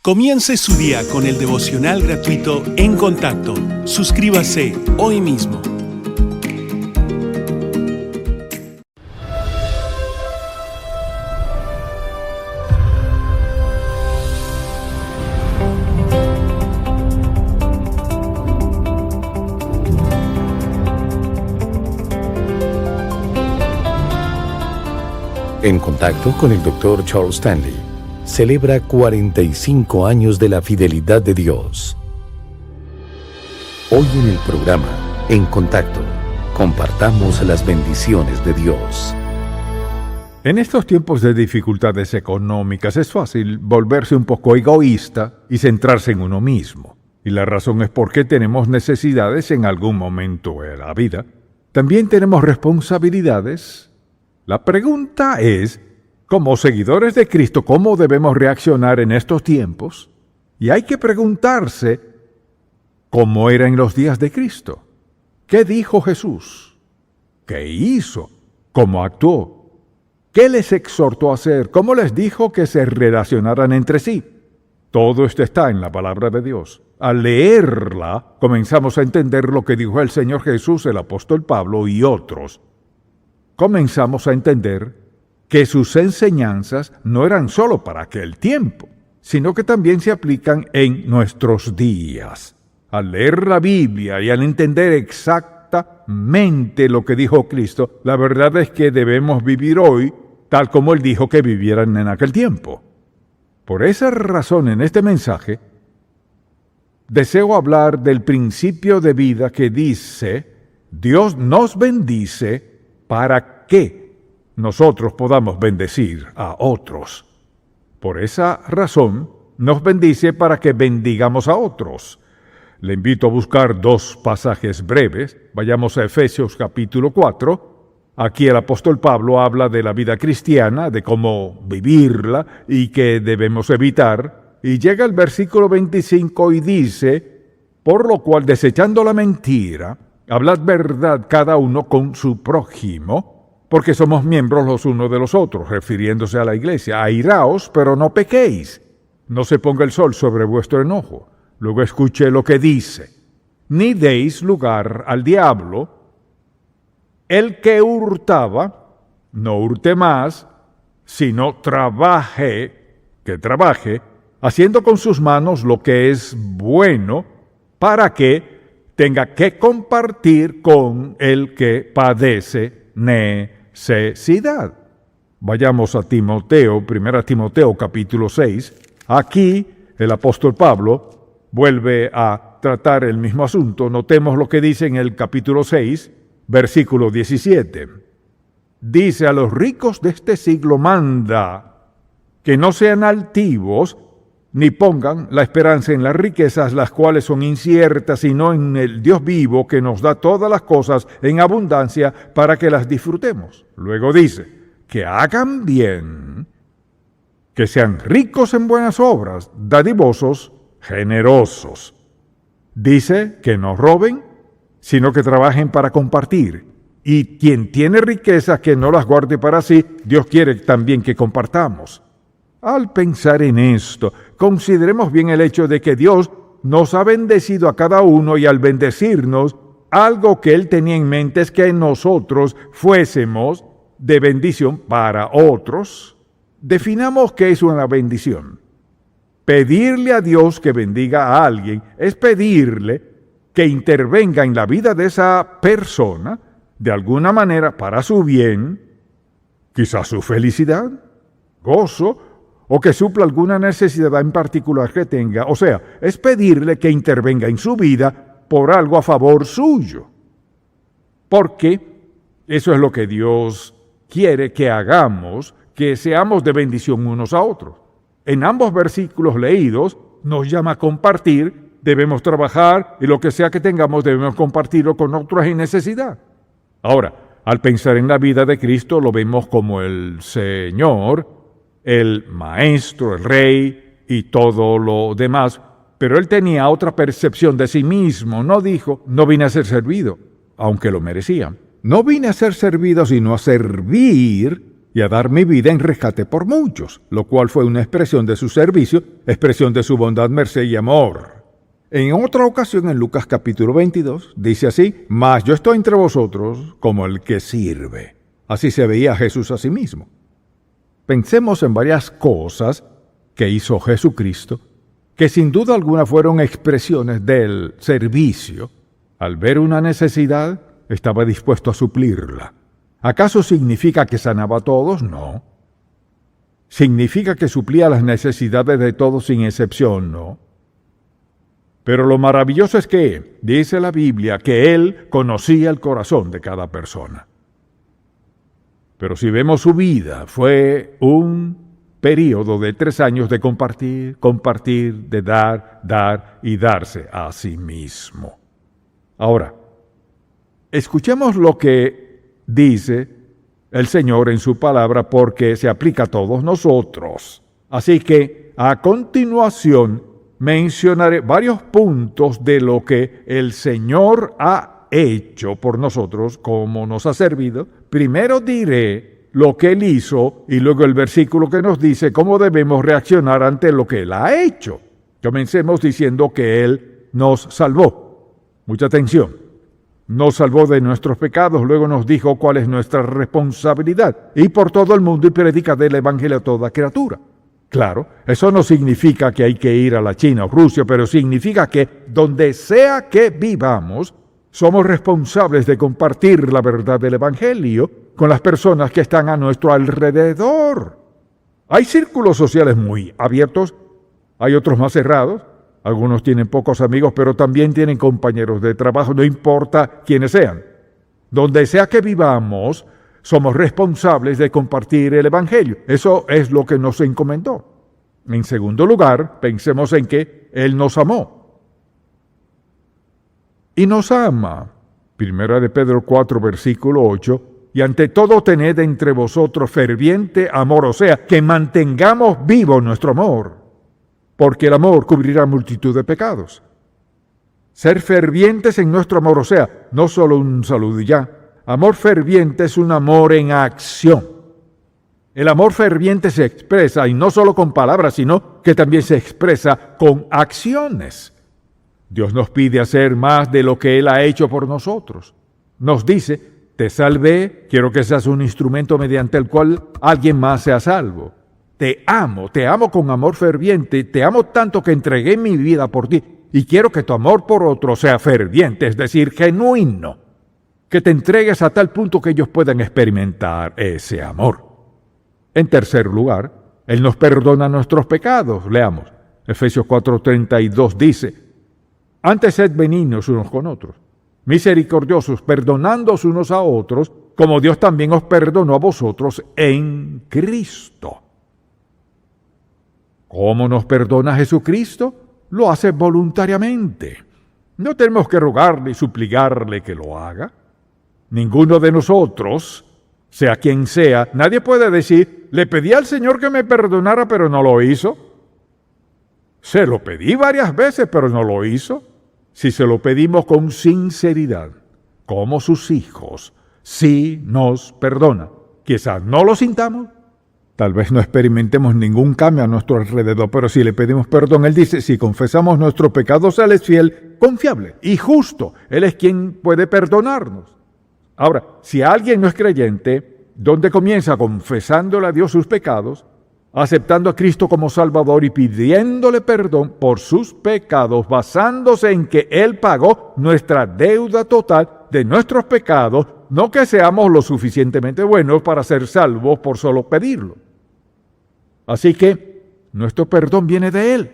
Comience su día con el devocional gratuito En Contacto. Suscríbase hoy mismo. En Contacto con el Dr. Charles Stanley celebra 45 años de la fidelidad de Dios. Hoy en el programa En Contacto, compartamos las bendiciones de Dios. En estos tiempos de dificultades económicas es fácil volverse un poco egoísta y centrarse en uno mismo. Y la razón es porque tenemos necesidades en algún momento de la vida. También tenemos responsabilidades. La pregunta es, como seguidores de Cristo, ¿cómo debemos reaccionar en estos tiempos? Y hay que preguntarse, ¿cómo era en los días de Cristo? ¿Qué dijo Jesús? ¿Qué hizo? ¿Cómo actuó? ¿Qué les exhortó a hacer? ¿Cómo les dijo que se relacionaran entre sí? Todo esto está en la palabra de Dios. Al leerla, comenzamos a entender lo que dijo el Señor Jesús, el apóstol Pablo y otros. Comenzamos a entender que sus enseñanzas no eran solo para aquel tiempo, sino que también se aplican en nuestros días. Al leer la Biblia y al entender exactamente lo que dijo Cristo, la verdad es que debemos vivir hoy tal como Él dijo que vivieran en aquel tiempo. Por esa razón, en este mensaje, deseo hablar del principio de vida que dice: Dios nos bendice para que nosotros podamos bendecir a otros. Por esa razón, nos bendice para que bendigamos a otros. Le invito a buscar dos pasajes breves. Vayamos a Efesios capítulo 4. Aquí el apóstol Pablo habla de la vida cristiana, de cómo vivirla y qué debemos evitar. Y llega el versículo 25 y dice: por lo cual, desechando la mentira, hablad verdad cada uno con su prójimo, porque somos miembros los unos de los otros, refiriéndose a la iglesia. Airaos, pero no pequéis. No se ponga el sol sobre vuestro enojo. Luego escuche lo que dice: ni deis lugar al diablo. El que hurtaba, no hurte más, sino que trabaje, haciendo con sus manos lo que es bueno, para que tenga que compartir con el que padece necesidad. Vayamos a Timoteo, 1 Timoteo capítulo 6. Aquí el apóstol Pablo vuelve a tratar el mismo asunto. Notemos lo que dice en el capítulo 6, versículo 17. Dice: a los ricos de este siglo manda que no sean altivos, ni pongan la esperanza en las riquezas, las cuales son inciertas, sino en el Dios vivo, que nos da todas las cosas en abundancia para que las disfrutemos. Luego dice: que hagan bien, que sean ricos en buenas obras, dadivosos, generosos. Dice que no roben, sino que trabajen para compartir. Y quien tiene riquezas, que no las guarde para sí. Dios quiere también que compartamos. Al pensar en esto, consideremos bien el hecho de que Dios nos ha bendecido a cada uno, y al bendecirnos, algo que Él tenía en mente es que nosotros fuésemos de bendición para otros. Definamos qué es una bendición. Pedirle a Dios que bendiga a alguien es pedirle que intervenga en la vida de esa persona de alguna manera para su bien, quizás su felicidad, gozo, o que supla alguna necesidad en particular que tenga. O sea, es pedirle que intervenga en su vida por algo a favor suyo. Porque eso es lo que Dios quiere que hagamos, que seamos de bendición unos a otros. En ambos versículos leídos nos llama a compartir. Debemos trabajar y lo que sea que tengamos debemos compartirlo con otros en necesidad. Ahora, al pensar en la vida de Cristo, lo vemos como el Señor, el Maestro, el Rey y todo lo demás, pero Él tenía otra percepción de sí mismo. No dijo: no vine a ser servido, aunque lo merecía. No vine a ser servido, sino a servir y a dar mi vida en rescate por muchos, lo cual fue una expresión de su servicio, expresión de su bondad, merced y amor. En otra ocasión, en Lucas capítulo 22, dice así: mas yo estoy entre vosotros como el que sirve. Así se veía Jesús a sí mismo. Pensemos en varias cosas que hizo Jesucristo, que sin duda alguna fueron expresiones del servicio. Al ver una necesidad, estaba dispuesto a suplirla. ¿Acaso significa que sanaba a todos? No. ¿Significa que suplía las necesidades de todos sin excepción? No. Pero lo maravilloso es que, dice la Biblia, que Él conocía el corazón de cada persona. Pero si vemos su vida, fue un período de 3 años de compartir, de dar y darse a sí mismo. Ahora, escuchemos lo que dice el Señor en su palabra, porque se aplica a todos nosotros. Así que, a continuación, mencionaré varios puntos de lo que el Señor ha hecho por nosotros, cómo nos ha servido. Primero diré lo que Él hizo y luego el versículo que nos dice cómo debemos reaccionar ante lo que Él ha hecho. Comencemos diciendo que Él nos salvó. Mucha atención. Nos salvó de nuestros pecados, luego nos dijo cuál es nuestra responsabilidad: ir por todo el mundo y predicar el evangelio a toda criatura. Claro, eso no significa que hay que ir a la China o Rusia, pero significa que donde sea que vivamos, somos responsables de compartir la verdad del evangelio con las personas que están a nuestro alrededor. Hay círculos sociales muy abiertos, hay otros más cerrados. Algunos tienen pocos amigos, pero también tienen compañeros de trabajo, no importa quiénes sean. Donde sea que vivamos, somos responsables de compartir el evangelio. Eso es lo que nos encomendó. En segundo lugar, pensemos en que Él nos amó. Y nos ama. Primera de Pedro 4, versículo 8. Y ante todo tened entre vosotros ferviente amor, o sea, que mantengamos vivo nuestro amor, porque el amor cubrirá multitud de pecados. Ser fervientes en nuestro amor, o sea, no solo un saludo y ya. Amor ferviente es un amor en acción. El amor ferviente se expresa, y no solo con palabras, sino que también se expresa con acciones. Dios nos pide hacer más de lo que Él ha hecho por nosotros. Nos dice: te salvé, quiero que seas un instrumento mediante el cual alguien más sea salvo. Te amo con amor ferviente, te amo tanto que entregué mi vida por ti, y quiero que tu amor por otro sea ferviente, es decir, genuino, que te entregues a tal punto que ellos puedan experimentar ese amor. En tercer lugar, Él nos perdona nuestros pecados. Leamos, Efesios 4:32 dice: antes sed benignos unos con otros, misericordiosos, perdonándoos unos a otros, como Dios también os perdonó a vosotros en Cristo. ¿Cómo nos perdona Jesucristo? Lo hace voluntariamente. No tenemos que rogarle y suplicarle que lo haga. Ninguno de nosotros, sea quien sea, nadie puede decir: le pedí al Señor que me perdonara, pero no lo hizo. Se lo pedí varias veces, pero no lo hizo. Si se lo pedimos con sinceridad, como sus hijos, sí nos perdona. Quizás no lo sintamos, tal vez no experimentemos ningún cambio a nuestro alrededor, pero si le pedimos perdón, Él dice: si confesamos nuestros pecados, Él es fiel, confiable y justo. Él es quien puede perdonarnos. Ahora, si alguien no es creyente, ¿dónde comienza? Confesándole a Dios sus pecados, aceptando a Cristo como Salvador y pidiéndole perdón por sus pecados, basándose en que Él pagó nuestra deuda total de nuestros pecados, no que seamos lo suficientemente buenos para ser salvos por solo pedirlo. Así que nuestro perdón viene de Él.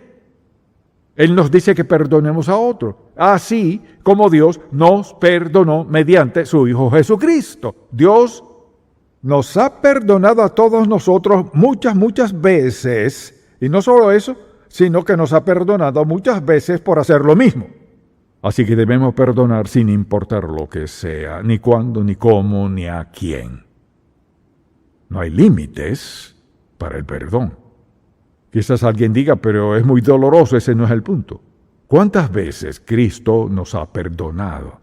Él nos dice que perdonemos a otros, así como Dios nos perdonó mediante su Hijo Jesucristo. Dios nos ha perdonado a todos nosotros muchas veces, y no solo eso, sino que nos ha perdonado muchas veces por hacer lo mismo. Así que debemos perdonar sin importar lo que sea, ni cuándo, ni cómo, ni a quién. No hay límites para el perdón. Quizás alguien diga: pero es muy doloroso. Ese no es el punto. ¿Cuántas veces Cristo nos ha perdonado?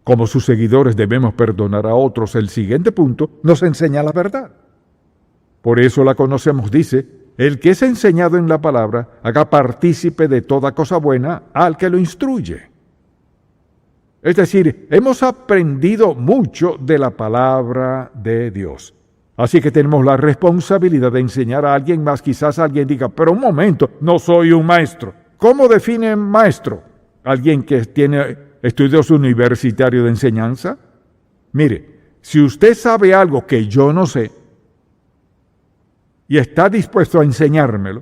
Como sus seguidores debemos perdonar a otros. El siguiente punto nos enseña la verdad. Por eso la conocemos, dice, el que es enseñado en la palabra, haga partícipe de toda cosa buena al que lo instruye. Es decir, hemos aprendido mucho de la palabra de Dios. Así que tenemos la responsabilidad de enseñar a alguien más. Quizás alguien diga, pero un momento, no soy un maestro. ¿Cómo define maestro? ¿Alguien que tiene estudios universitarios de enseñanza? Mire, si usted sabe algo que yo no sé y está dispuesto a enseñármelo,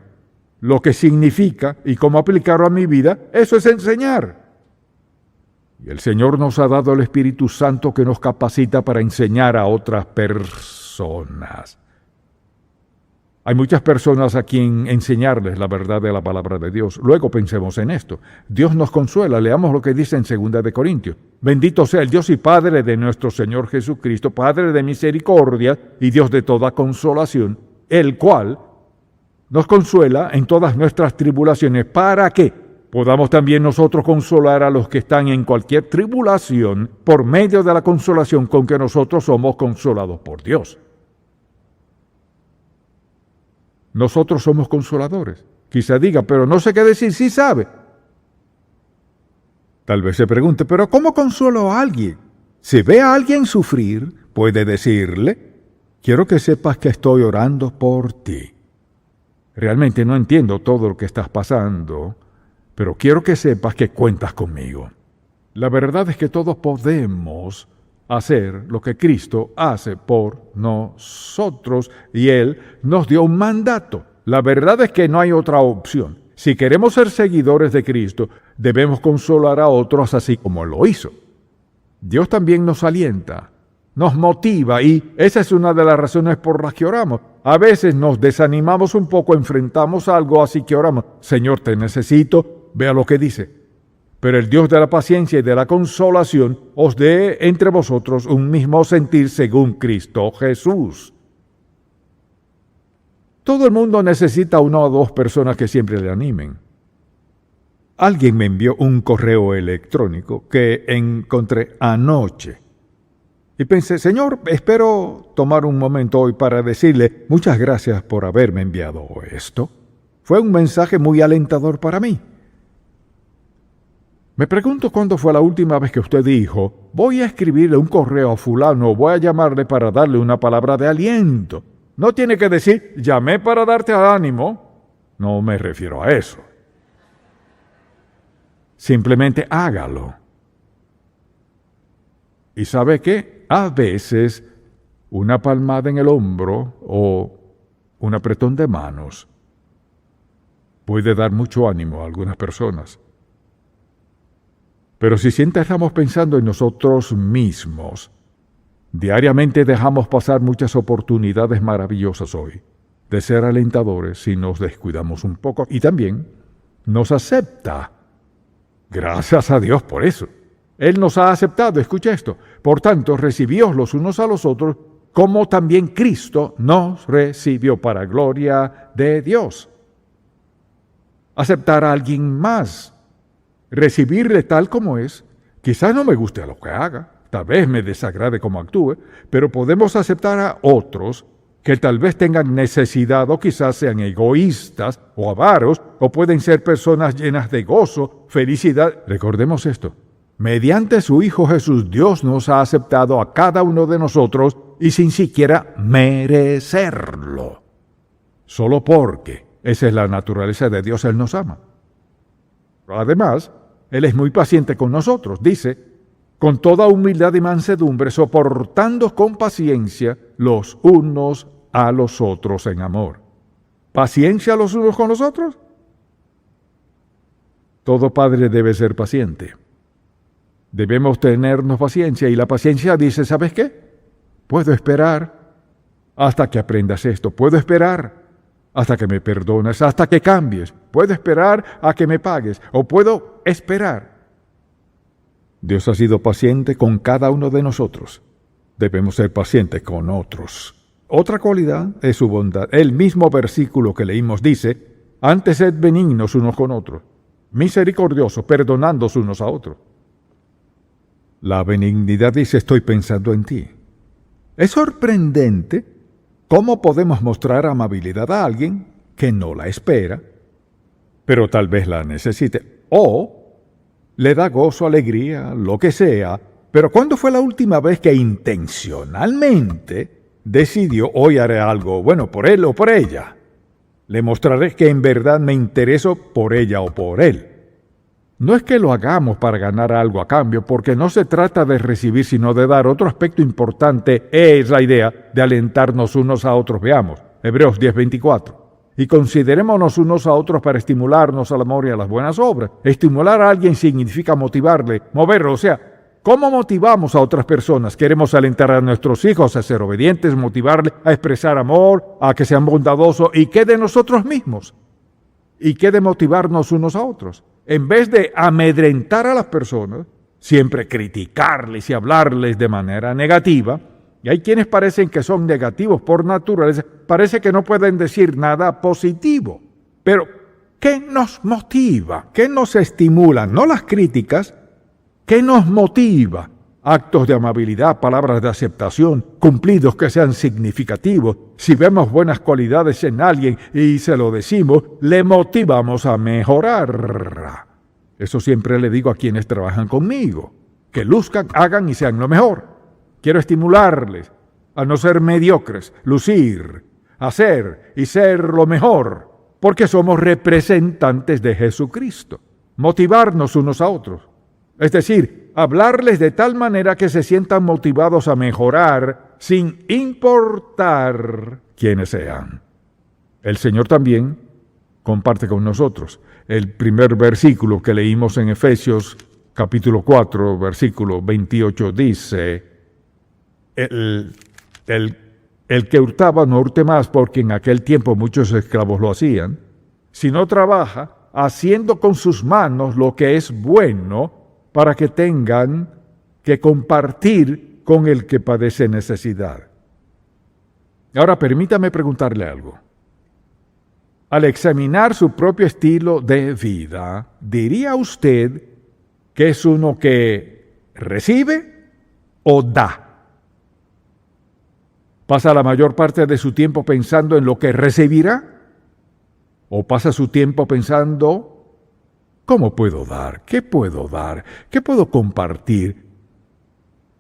lo que significa y cómo aplicarlo a mi vida, eso es enseñar. Y el Señor nos ha dado el Espíritu Santo que nos capacita para enseñar a otras personas. Hay muchas personas a quien enseñarles la verdad de la palabra de Dios. Luego pensemos en esto. Dios nos consuela. Leamos lo que dice en 2 Corintios. Bendito sea el Dios y Padre de nuestro Señor Jesucristo, Padre de misericordia y Dios de toda consolación, el cual nos consuela en todas nuestras tribulaciones. ¿Para qué? Podamos también nosotros consolar a los que están en cualquier tribulación por medio de la consolación con que nosotros somos consolados por Dios. Nosotros somos consoladores. Quizá diga, pero no sé qué decir, sí sabe. Tal vez se pregunte, pero ¿cómo consuelo a alguien? Si ve a alguien sufrir, puede decirle, quiero que sepas que estoy orando por ti. Realmente no entiendo todo lo que estás pasando, pero quiero que sepas que cuentas conmigo. La verdad es que todos podemos hacer lo que Cristo hace por nosotros y Él nos dio un mandato. La verdad es que no hay otra opción. Si queremos ser seguidores de Cristo, debemos consolar a otros así como Él lo hizo. Dios también nos alienta, nos motiva y esa es una de las razones por las que oramos. A veces nos desanimamos un poco, enfrentamos algo, así que oramos. Señor, te necesito, vea lo que dice. Pero el Dios de la paciencia y de la consolación os dé entre vosotros un mismo sentir según Cristo Jesús. Todo el mundo necesita una o dos personas que siempre le animen. Alguien me envió un correo electrónico que encontré anoche. Y pensé, Señor, espero tomar un momento hoy para decirle muchas gracias por haberme enviado esto. Fue un mensaje muy alentador para mí. Me pregunto cuándo fue la última vez que usted dijo, voy a escribirle un correo a fulano o voy a llamarle para darle una palabra de aliento. No tiene que decir, llamé para darte ánimo. No me refiero a eso. Simplemente hágalo. ¿Y sabe qué? A veces una palmada en el hombro o un apretón de manos puede dar mucho ánimo a algunas personas. Pero si siempre estamos pensando en nosotros mismos, diariamente dejamos pasar muchas oportunidades maravillosas hoy de ser alentadores si nos descuidamos un poco. Y también nos acepta. Gracias a Dios por eso. Él nos ha aceptado, escucha esto. Por tanto, recibíos los unos a los otros, como también Cristo nos recibió para gloria de Dios. Aceptar a alguien más. Recibirle tal como es, quizás no me guste lo que haga, tal vez me desagrade cómo actúe, pero podemos aceptar a otros que tal vez tengan necesidad o quizás sean egoístas o avaros o pueden ser personas llenas de gozo, felicidad. Recordemos esto, mediante su Hijo Jesús, Dios nos ha aceptado a cada uno de nosotros y sin siquiera merecerlo. Solo porque esa es la naturaleza de Dios, Él nos ama. Además, Él es muy paciente con nosotros, dice, con toda humildad y mansedumbre, soportando con paciencia los unos a los otros en amor. ¿Paciencia los unos con los otros? Todo padre debe ser paciente. Debemos tenernos paciencia y la paciencia dice, ¿sabes qué? Puedo esperar hasta que aprendas esto, puedo esperar hasta que me perdones, hasta que cambies. Puedo esperar a que me pagues, o puedo esperar. Dios ha sido paciente con cada uno de nosotros. Debemos ser pacientes con otros. Otra cualidad es su bondad. El mismo versículo que leímos dice, antes sed benignos unos con otros, misericordiosos, perdonándoos unos a otros. La benignidad dice, estoy pensando en ti. Es sorprendente ¿cómo podemos mostrar amabilidad a alguien que no la espera, pero tal vez la necesite? O le da gozo, alegría, lo que sea, pero ¿cuándo fue la última vez que intencionalmente decidió hoy haré algo bueno por él o por ella? Le mostraré que en verdad me intereso por ella o por él. No es que lo hagamos para ganar algo a cambio, porque no se trata de recibir, sino de dar. Otro aspecto importante es la idea de alentarnos unos a otros. Veamos, Hebreos 10:24. Y considerémonos unos a otros para estimularnos al amor y a las buenas obras. Estimular a alguien significa motivarle, moverlo, o sea, ¿cómo motivamos a otras personas? Queremos alentar a nuestros hijos a ser obedientes, motivarles a expresar amor, a que sean bondadosos. ¿Y qué de nosotros mismos? ¿Y qué de motivarnos unos a otros? En vez de amedrentar a las personas, siempre criticarles y hablarles de manera negativa, y hay quienes parecen que son negativos por naturaleza, parece que no pueden decir nada positivo. Pero, ¿qué nos motiva? ¿Qué nos estimula? No las críticas. ¿Qué nos motiva? Actos de amabilidad, palabras de aceptación, cumplidos que sean significativos. Si vemos buenas cualidades en alguien y se lo decimos, le motivamos a mejorar. Eso siempre le digo a quienes trabajan conmigo, que luzcan, hagan y sean lo mejor. Quiero estimularles a no ser mediocres, lucir, hacer y ser lo mejor, porque somos representantes de Jesucristo. Motivarnos unos a otros. Es decir, hablarles de tal manera que se sientan motivados a mejorar sin importar quiénes sean. El Señor también comparte con nosotros. El primer versículo que leímos en Efesios capítulo 4, versículo 28 dice, el que hurtaba no hurte más, porque en aquel tiempo muchos esclavos lo hacían, sino trabaja haciendo con sus manos lo que es bueno, para que tengan que compartir con el que padece necesidad. Ahora permítame preguntarle algo. Al examinar su propio estilo de vida, ¿diría usted que es uno que recibe o da? ¿Pasa la mayor parte de su tiempo pensando en lo que recibirá? ¿O pasa su tiempo pensando ¿cómo puedo dar? ¿Qué puedo dar? ¿Qué puedo compartir?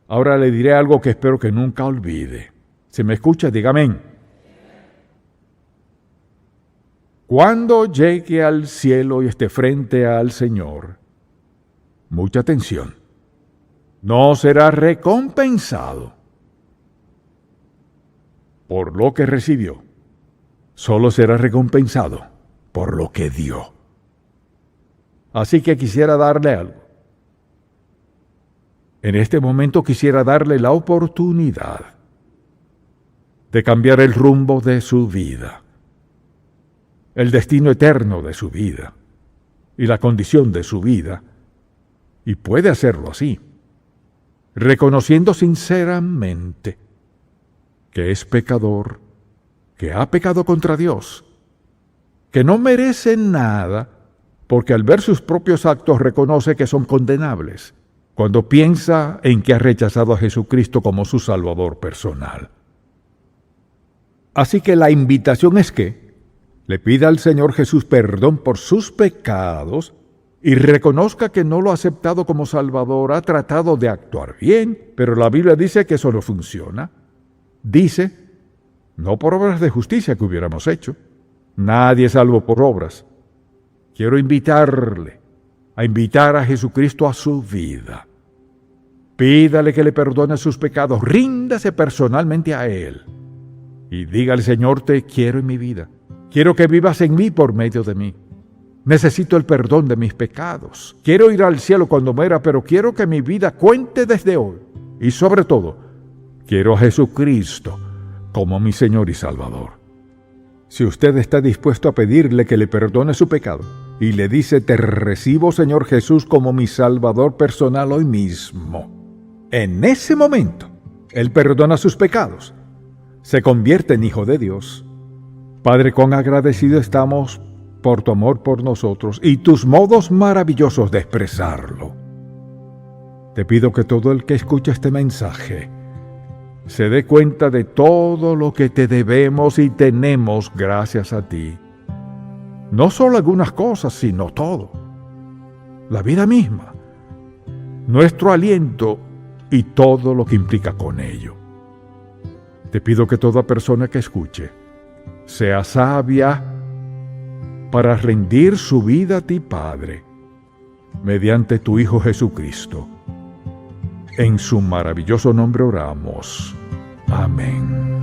Ahora le diré algo que espero que nunca olvide. Si me escucha, dígame amén. Cuando llegue al cielo y esté frente al Señor, mucha atención, no será recompensado por lo que recibió, solo será recompensado por lo que dio. Así que quisiera darle algo. En este momento quisiera darle la oportunidad de cambiar el rumbo de su vida, el destino eterno de su vida y la condición de su vida. Y puede hacerlo así, reconociendo sinceramente que es pecador, que ha pecado contra Dios, que no merece nada, porque al ver sus propios actos reconoce que son condenables, cuando piensa en que ha rechazado a Jesucristo como su Salvador personal. Así que la invitación es que le pida al Señor Jesús perdón por sus pecados y reconozca que no lo ha aceptado como Salvador, ha tratado de actuar bien, pero la Biblia dice que eso no funciona. Dice, no por obras de justicia que hubiéramos hecho, nadie es salvo por obras. Quiero invitarle a invitar a Jesucristo a su vida. Pídale que le perdone sus pecados, ríndase personalmente a Él y dígale, Señor, te quiero en mi vida. Quiero que vivas en mí por medio de mí. Necesito el perdón de mis pecados. Quiero ir al cielo cuando muera, pero quiero que mi vida cuente desde hoy. Y sobre todo, quiero a Jesucristo como mi Señor y Salvador. Si usted está dispuesto a pedirle que le perdone su pecado y le dice, te recibo, Señor Jesús, como mi Salvador personal hoy mismo, en ese momento, Él perdona sus pecados, se convierte en hijo de Dios. Padre, cuán agradecidos estamos por tu amor por nosotros y tus modos maravillosos de expresarlo. Te pido que todo el que escuche este mensaje se dé cuenta de todo lo que te debemos y tenemos gracias a ti. No solo algunas cosas, sino todo. La vida misma, nuestro aliento y todo lo que implica con ello. Te pido que toda persona que escuche sea sabia para rendir su vida a ti, Padre, mediante tu Hijo Jesucristo. En su maravilloso nombre oramos. Amén.